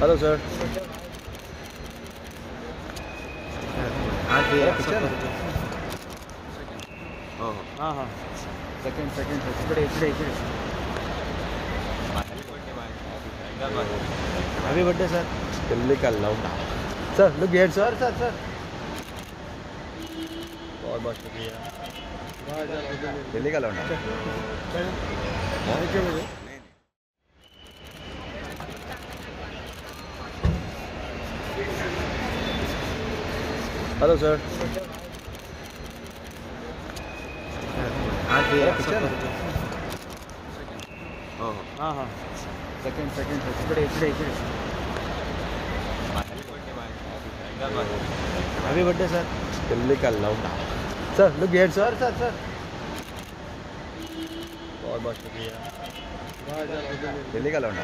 Hello sir. हाँ जी picture हाँ हाँ सेकंड इकडे हैप्पी बर्थडे सर दिल्ली का लौंडा। Sir look here sir. Sir बहुत बहुत शुक्रिया। दिल्ली का लौंडा। Hello sir. हाँ जी पिक्चर हाँ हाँ सेकंड इकडे हैप्पी बर्थडे सर दिल्ली का लौंडा। Sir look here sir. बहुत बहुत शुक्रिया। दिल्ली का लौंडा।